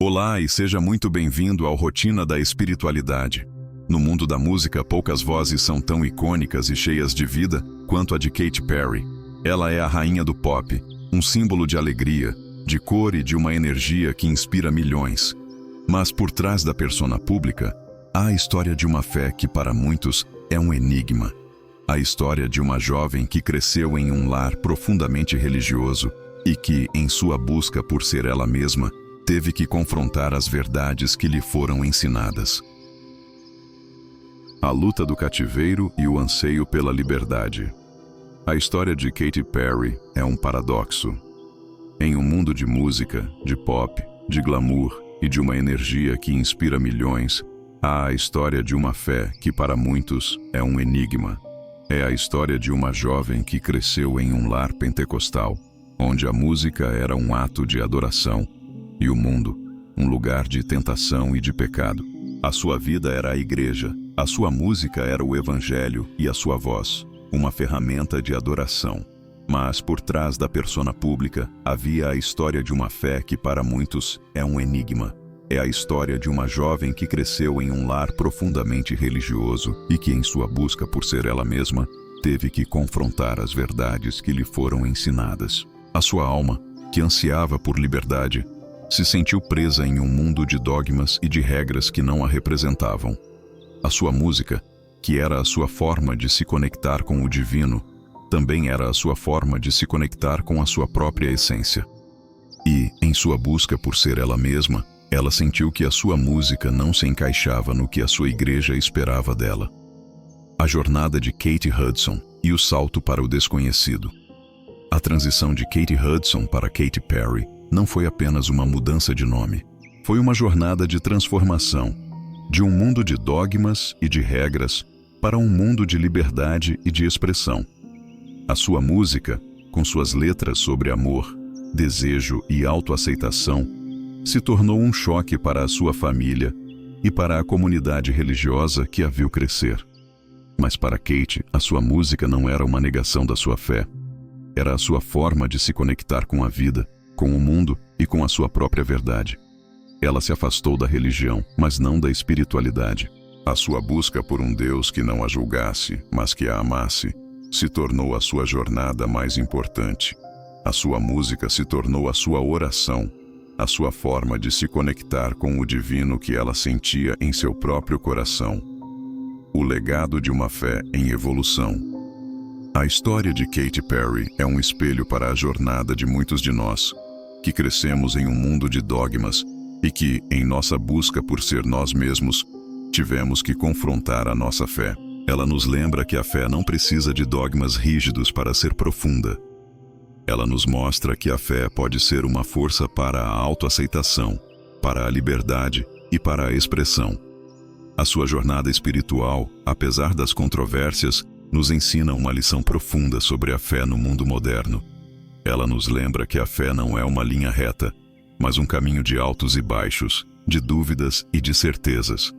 Olá e seja muito bem-vindo ao Rotina da Espiritualidade. No mundo da música, poucas vozes são tão icônicas e cheias de vida quanto a de Katy Perry. Ela é a rainha do pop, um símbolo de alegria, de cor e de uma energia que inspira milhões. Mas por trás da persona pública, há a história de uma fé que para muitos é um enigma. A história de uma jovem que cresceu em um lar profundamente religioso e que, em sua busca por ser ela mesma, teve que confrontar as verdades que lhe foram ensinadas. A luta do cativeiro e o anseio pela liberdade. A história de Katy Perry é um paradoxo. Em um mundo de música, de pop, de glamour e de uma energia que inspira milhões, há a história de uma fé que para muitos é um enigma. É a história de uma jovem que cresceu em um lar pentecostal, onde a música era um ato de adoração e o mundo, um lugar de tentação e de pecado. A sua vida era a igreja, a sua música era o evangelho e a sua voz, uma ferramenta de adoração. Mas por trás da persona pública havia a história de uma fé que para muitos é um enigma. É a história de uma jovem que cresceu em um lar profundamente religioso e que, em sua busca por ser ela mesma, teve que confrontar as verdades que lhe foram ensinadas. A sua alma, que ansiava por liberdade, se sentiu presa em um mundo de dogmas e de regras que não a representavam. A sua música, que era a sua forma de se conectar com o divino, também era a sua forma de se conectar com a sua própria essência. E, em sua busca por ser ela mesma, ela sentiu que a sua música não se encaixava no que a sua igreja esperava dela. A jornada de Katy Hudson e o salto para o desconhecido. A transição de Katy Hudson para Katy Perry não foi apenas uma mudança de nome. Foi uma jornada de transformação, de um mundo de dogmas e de regras para um mundo de liberdade e de expressão. A sua música, com suas letras sobre amor, desejo e autoaceitação, se tornou um choque para a sua família e para a comunidade religiosa que a viu crescer. Mas para Katy, a sua música não era uma negação da sua fé. Era a sua forma de se conectar com a vida, com o mundo e com a sua própria verdade. Ela se afastou da religião, mas não da espiritualidade. A sua busca por um Deus que não a julgasse, mas que a amasse, se tornou a sua jornada mais importante. A sua música se tornou a sua oração, a sua forma de se conectar com o divino que ela sentia em seu próprio coração. O legado de uma fé em evolução. A história de Katy Perry é um espelho para a jornada de muitos de nós, que crescemos em um mundo de dogmas e que, em nossa busca por ser nós mesmos, tivemos que confrontar a nossa fé. Ela nos lembra que a fé não precisa de dogmas rígidos para ser profunda. Ela nos mostra que a fé pode ser uma força para a autoaceitação, para a liberdade e para a expressão. A sua jornada espiritual, apesar das controvérsias, nos ensina uma lição profunda sobre a fé no mundo moderno. Ela nos lembra que a fé não é uma linha reta, mas um caminho de altos e baixos, de dúvidas e de certezas.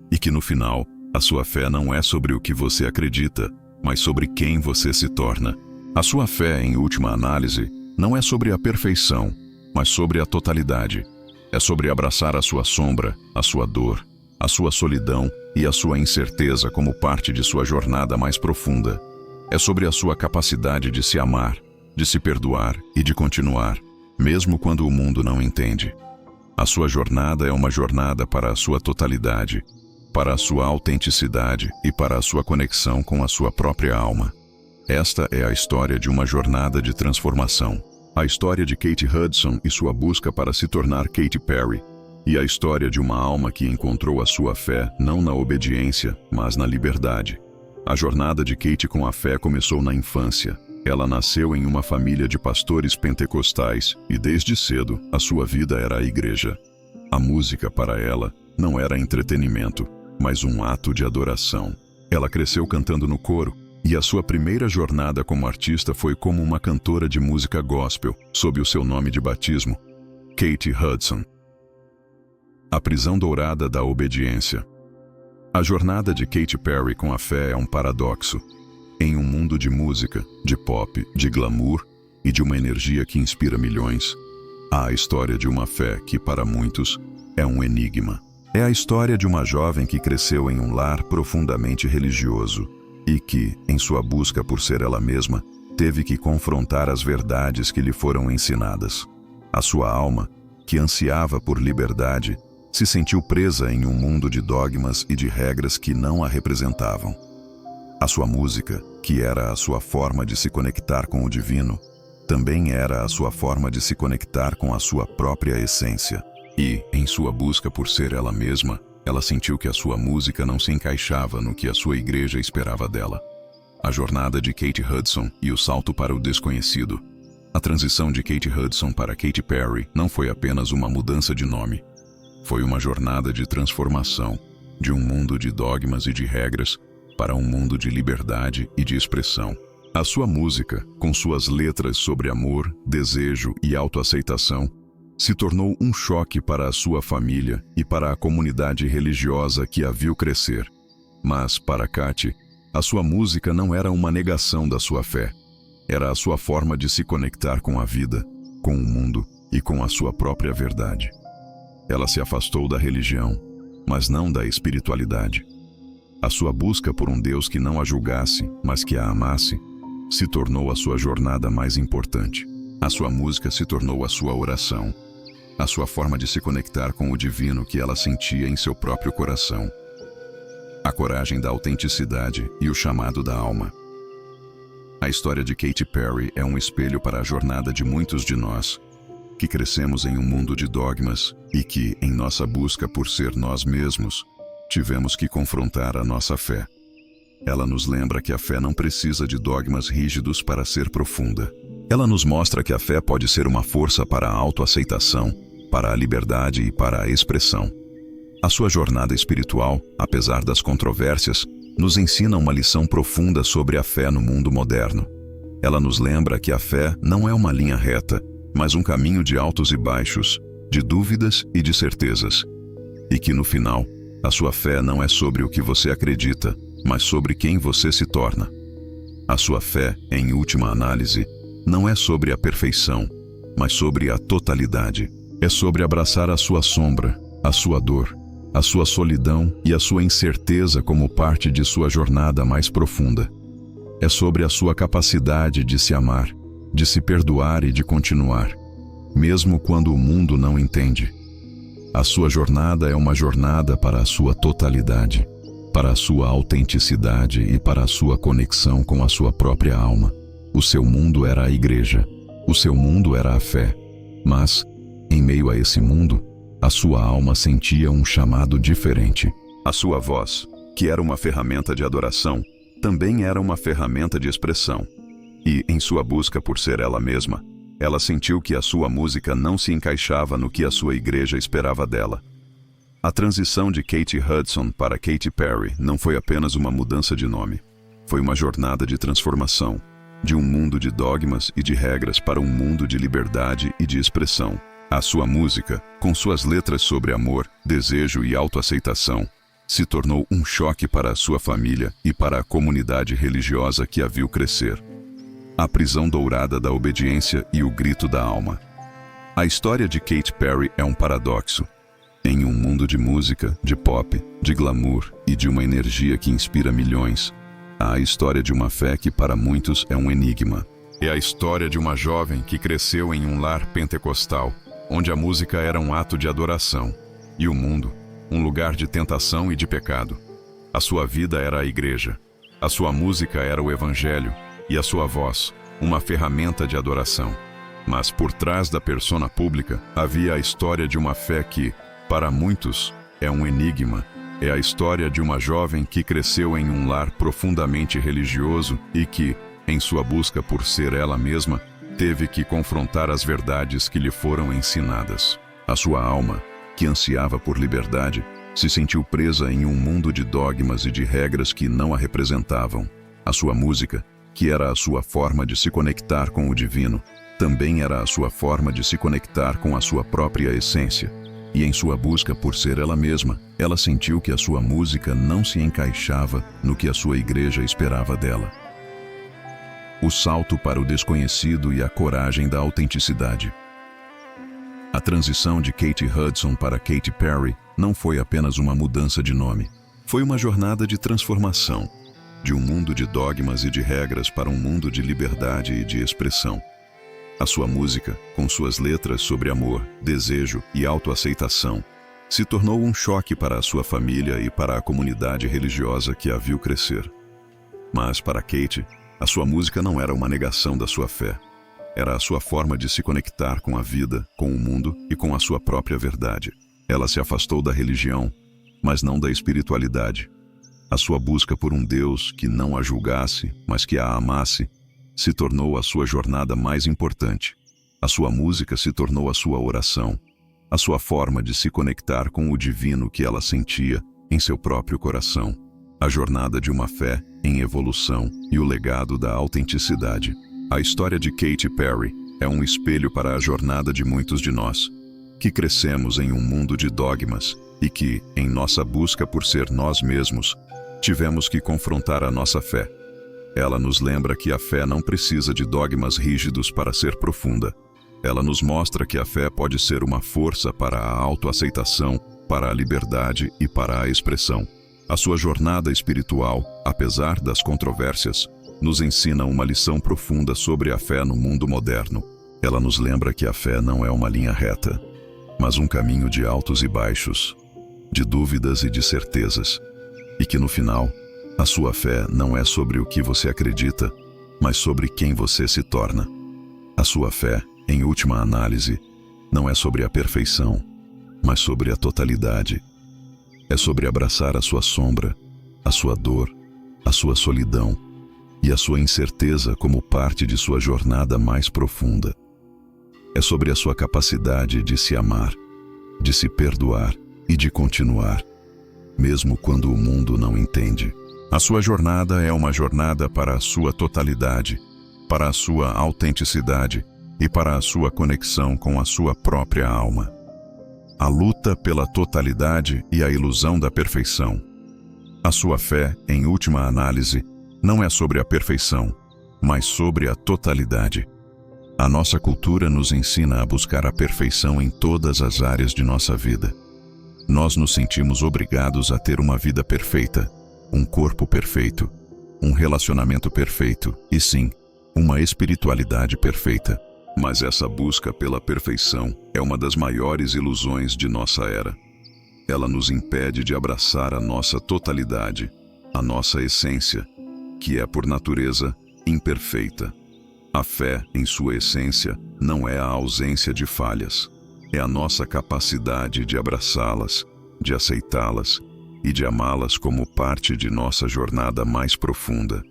E que no final, a sua fé não é sobre o que você acredita, mas sobre quem você se torna. A sua fé, em última análise, não é sobre a perfeição, mas sobre a totalidade. É sobre abraçar a sua sombra, a sua dor, a sua solidão e a sua incerteza como parte de sua jornada mais profunda. É sobre a sua capacidade de se amar, de se perdoar e de continuar, mesmo quando o mundo não entende. A sua jornada é uma jornada para a sua totalidade, para a sua autenticidade e para a sua conexão com a sua própria alma. Esta é a história de uma jornada de transformação. A história de Katy Hudson e sua busca para se tornar Katy Perry. E a história de uma alma que encontrou a sua fé não na obediência, mas na liberdade. A jornada de Katy com a fé começou na infância. Ela nasceu em uma família de pastores pentecostais e desde cedo a sua vida era a igreja. A música para ela não era entretenimento, mas um ato de adoração. Ela cresceu cantando no coro e a sua primeira jornada como artista foi como uma cantora de música gospel, sob o seu nome de batismo, Katy Hudson. A prisão dourada da obediência. A jornada de Katy Perry com a fé é um paradoxo. Em um mundo de música, de pop, de glamour e de uma energia que inspira milhões, há a história de uma fé que, para muitos, é um enigma. É a história de uma jovem que cresceu em um lar profundamente religioso e que, em sua busca por ser ela mesma, teve que confrontar as verdades que lhe foram ensinadas. A sua alma, que ansiava por liberdade, se sentiu presa em um mundo de dogmas e de regras que não a representavam. A sua música, que era a sua forma de se conectar com o divino, também era a sua forma de se conectar com a sua própria essência. E, em sua busca por ser ela mesma, ela sentiu que a sua música não se encaixava no que a sua igreja esperava dela. A jornada de Kate Hudson e o salto para o desconhecido. A transição de Kate Hudson para Katy Perry não foi apenas uma mudança de nome. Foi uma jornada de transformação, de um mundo de dogmas e de regras, para um mundo de liberdade e de expressão. A sua música, com suas letras sobre amor, desejo e autoaceitação, se tornou um choque para a sua família e para a comunidade religiosa que a viu crescer. Mas, para Katy, a sua música não era uma negação da sua fé. Era a sua forma de se conectar com a vida, com o mundo e com a sua própria verdade. Ela se afastou da religião, mas não da espiritualidade. A sua busca por um Deus que não a julgasse, mas que a amasse, se tornou a sua jornada mais importante. A sua música se tornou a sua oração, a sua forma de se conectar com o divino que ela sentia em seu próprio coração. A coragem da autenticidade e o chamado da alma. A história de Katy Perry é um espelho para a jornada de muitos de nós, que crescemos em um mundo de dogmas e que, em nossa busca por ser nós mesmos, tivemos que confrontar a nossa fé. Ela nos lembra que a fé não precisa de dogmas rígidos para ser profunda. Ela nos mostra que a fé pode ser uma força para a autoaceitação, para a liberdade e para a expressão. A sua jornada espiritual, apesar das controvérsias, nos ensina uma lição profunda sobre a fé no mundo moderno. Ela nos lembra que a fé não é uma linha reta, mas um caminho de altos e baixos, de dúvidas e de certezas. E que no final, a sua fé não é sobre o que você acredita, mas sobre quem você se torna. A sua fé, em última análise, não é sobre a perfeição, mas sobre a totalidade. É sobre abraçar a sua sombra, a sua dor, a sua solidão e a sua incerteza como parte de sua jornada mais profunda. É sobre a sua capacidade de se amar, de se perdoar e de continuar, mesmo quando o mundo não entende. A sua jornada é uma jornada para a sua totalidade, para a sua autenticidade e para a sua conexão com a sua própria alma. O seu mundo era a igreja, o seu mundo era a fé, mas, em meio a esse mundo, a sua alma sentia um chamado diferente. A sua voz, que era uma ferramenta de adoração, também era uma ferramenta de expressão. E, em sua busca por ser ela mesma, ela sentiu que a sua música não se encaixava no que a sua igreja esperava dela. A transição de Kate Hudson para Katy Perry não foi apenas uma mudança de nome. Foi uma jornada de transformação, de um mundo de dogmas e de regras para um mundo de liberdade e de expressão. A sua música, com suas letras sobre amor, desejo e autoaceitação, se tornou um choque para a sua família e para a comunidade religiosa que a viu crescer. A prisão dourada da obediência e o grito da alma. A história de Katy Perry é um paradoxo. Em um mundo de música, de pop, de glamour e de uma energia que inspira milhões, há a história de uma fé que para muitos é um enigma. É a história de uma jovem que cresceu em um lar pentecostal, onde a música era um ato de adoração, e o mundo, um lugar de tentação e de pecado. A sua vida era a igreja, a sua música era o evangelho, e a sua voz, uma ferramenta de adoração. Mas por trás da persona pública havia a história de uma fé que, para muitos, é um enigma. É a história de uma jovem que cresceu em um lar profundamente religioso e que, em sua busca por ser ela mesma, teve que confrontar as verdades que lhe foram ensinadas. A sua alma, que ansiava por liberdade, se sentiu presa em um mundo de dogmas e de regras que não a representavam. A sua música, que era a sua forma de se conectar com o divino, também era a sua forma de se conectar com a sua própria essência. E em sua busca por ser ela mesma, ela sentiu que a sua música não se encaixava no que a sua igreja esperava dela. O salto para o desconhecido e a coragem da autenticidade. A transição de Kate Hudson para Katy Perry não foi apenas uma mudança de nome. Foi uma jornada de transformação, de um mundo de dogmas e de regras para um mundo de liberdade e de expressão. A sua música, com suas letras sobre amor, desejo e autoaceitação, se tornou um choque para a sua família e para a comunidade religiosa que a viu crescer. Mas para Kate, a sua música não era uma negação da sua fé. Era a sua forma de se conectar com a vida, com o mundo e com a sua própria verdade. Ela se afastou da religião, mas não da espiritualidade. A sua busca por um Deus que não a julgasse, mas que a amasse, se tornou a sua jornada mais importante. A sua música se tornou a sua oração, a sua forma de se conectar com o divino que ela sentia em seu próprio coração. A jornada de uma fé em evolução e o legado da autenticidade. A história de Katy Perry é um espelho para a jornada de muitos de nós, que crescemos em um mundo de dogmas e que, em nossa busca por ser nós mesmos, tivemos que confrontar a nossa fé. Ela nos lembra que a fé não precisa de dogmas rígidos para ser profunda. Ela nos mostra que a fé pode ser uma força para a autoaceitação, para a liberdade e para a expressão. A sua jornada espiritual, apesar das controvérsias, nos ensina uma lição profunda sobre a fé no mundo moderno. Ela nos lembra que a fé não é uma linha reta, mas um caminho de altos e baixos, de dúvidas e de certezas, e que no final, a sua fé não é sobre o que você acredita, mas sobre quem você se torna. A sua fé, em última análise, não é sobre a perfeição, mas sobre a totalidade. É sobre abraçar a sua sombra, a sua dor, a sua solidão e a sua incerteza como parte de sua jornada mais profunda. É sobre a sua capacidade de se amar, de se perdoar e de continuar, mesmo quando o mundo não entende. A sua jornada é uma jornada para a sua totalidade, para a sua autenticidade e para a sua conexão com a sua própria alma. A luta pela totalidade e a ilusão da perfeição. A sua fé, em última análise, não é sobre a perfeição, mas sobre a totalidade. A nossa cultura nos ensina a buscar a perfeição em todas as áreas de nossa vida. Nós nos sentimos obrigados a ter uma vida perfeita, um corpo perfeito, um relacionamento perfeito e, sim, uma espiritualidade perfeita. Mas essa busca pela perfeição é uma das maiores ilusões de nossa era. Ela nos impede de abraçar a nossa totalidade, a nossa essência, que é por natureza imperfeita. A fé, em sua essência, não é a ausência de falhas. É a nossa capacidade de abraçá-las, de aceitá-las e de amá-las como parte de nossa jornada mais profunda.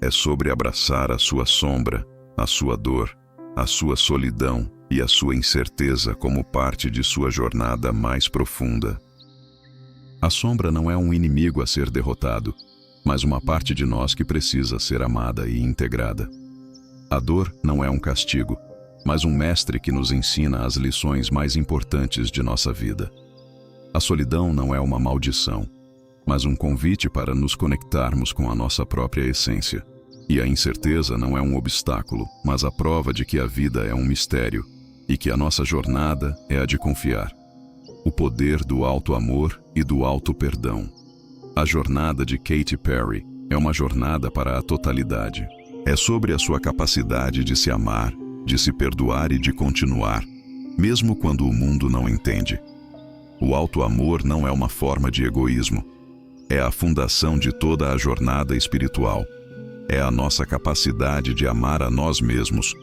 É sobre abraçar a sua sombra, a sua dor, a sua solidão e a sua incerteza como parte de sua jornada mais profunda. A sombra não é um inimigo a ser derrotado, mas uma parte de nós que precisa ser amada e integrada. A dor não é um castigo, mas um mestre que nos ensina as lições mais importantes de nossa vida. A solidão não é uma maldição, mas um convite para nos conectarmos com a nossa própria essência. E a incerteza não é um obstáculo, mas a prova de que a vida é um mistério e que a nossa jornada é a de confiar. O poder do alto amor e do alto perdão. A jornada de Katy Perry é uma jornada para a totalidade. É sobre a sua capacidade de se amar, de se perdoar e de continuar, mesmo quando o mundo não entende. O alto amor não é uma forma de egoísmo. É a fundação de toda a jornada espiritual. É a nossa capacidade de amar a nós mesmos,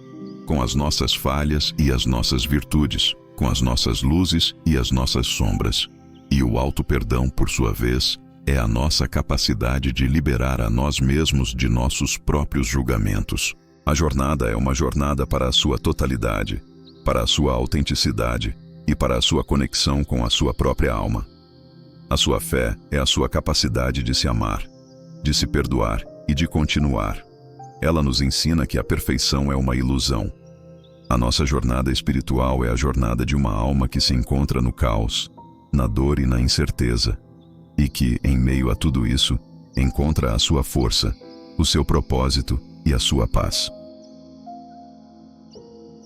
com as nossas falhas e as nossas virtudes, com as nossas luzes e as nossas sombras. E o auto-perdão, por sua vez, é a nossa capacidade de liberar a nós mesmos de nossos próprios julgamentos. A jornada é uma jornada para a sua totalidade, para a sua autenticidade e para a sua conexão com a sua própria alma. A sua fé é a sua capacidade de se amar, de se perdoar e de continuar. Ela nos ensina que a perfeição é uma ilusão. A nossa jornada espiritual é a jornada de uma alma que se encontra no caos, na dor e na incerteza, e que, em meio a tudo isso, encontra a sua força, o seu propósito e a sua paz.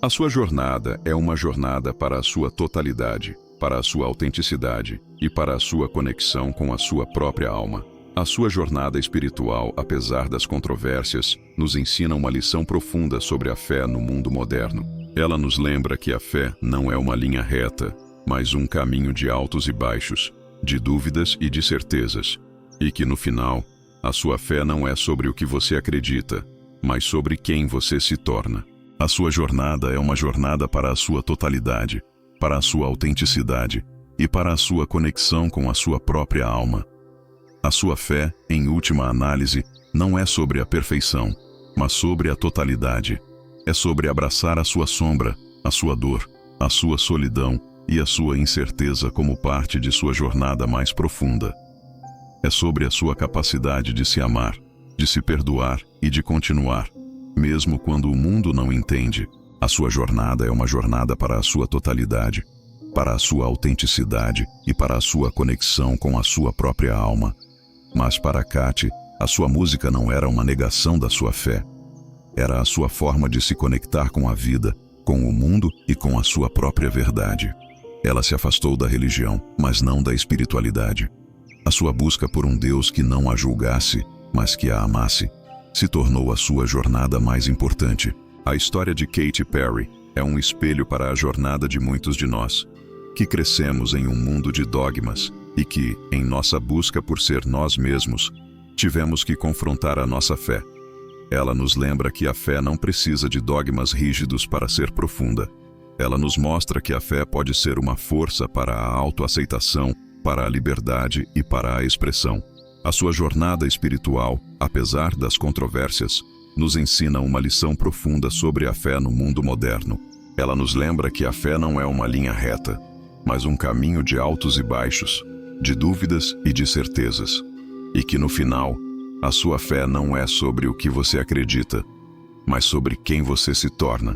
A sua jornada é uma jornada para a sua totalidade, para a sua autenticidade e para a sua conexão com a sua própria alma. A sua jornada espiritual, apesar das controvérsias, nos ensina uma lição profunda sobre a fé no mundo moderno. Ela nos lembra que a fé não é uma linha reta, mas um caminho de altos e baixos, de dúvidas e de certezas, e que no final, a sua fé não é sobre o que você acredita, mas sobre quem você se torna. A sua jornada é uma jornada para a sua totalidade, para a sua autenticidade e para a sua conexão com a sua própria alma. A sua fé, em última análise, não é sobre a perfeição, mas sobre a totalidade. É sobre abraçar a sua sombra, a sua dor, a sua solidão e a sua incerteza como parte de sua jornada mais profunda. É sobre a sua capacidade de se amar, de se perdoar e de continuar, mesmo quando o mundo não entende. A sua jornada é uma jornada para a sua totalidade, para a sua autenticidade e para a sua conexão com a sua própria alma. Mas para Katy, a sua música não era uma negação da sua fé. Era a sua forma de se conectar com a vida, com o mundo e com a sua própria verdade. Ela se afastou da religião, mas não da espiritualidade. A sua busca por um Deus que não a julgasse, mas que a amasse, se tornou a sua jornada mais importante. A história de Katy Perry é um espelho para a jornada de muitos de nós, que crescemos em um mundo de dogmas e que, em nossa busca por ser nós mesmos, tivemos que confrontar a nossa fé. Ela nos lembra que a fé não precisa de dogmas rígidos para ser profunda. Ela nos mostra que a fé pode ser uma força para a autoaceitação, para a liberdade e para a expressão. A sua jornada espiritual, apesar das controvérsias, nos ensina uma lição profunda sobre a fé no mundo moderno. Ela nos lembra que a fé não é uma linha reta, mas um caminho de altos e baixos, de dúvidas e de certezas. E que no final, a sua fé não é sobre o que você acredita, mas sobre quem você se torna.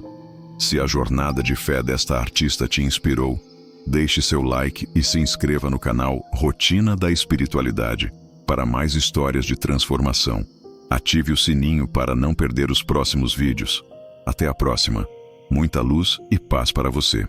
Se a jornada de fé desta artista te inspirou, deixe seu like e se inscreva no canal Rotina da Espiritualidade para mais histórias de transformação. Ative o sininho para não perder os próximos vídeos. Até a próxima. Muita luz e paz para você.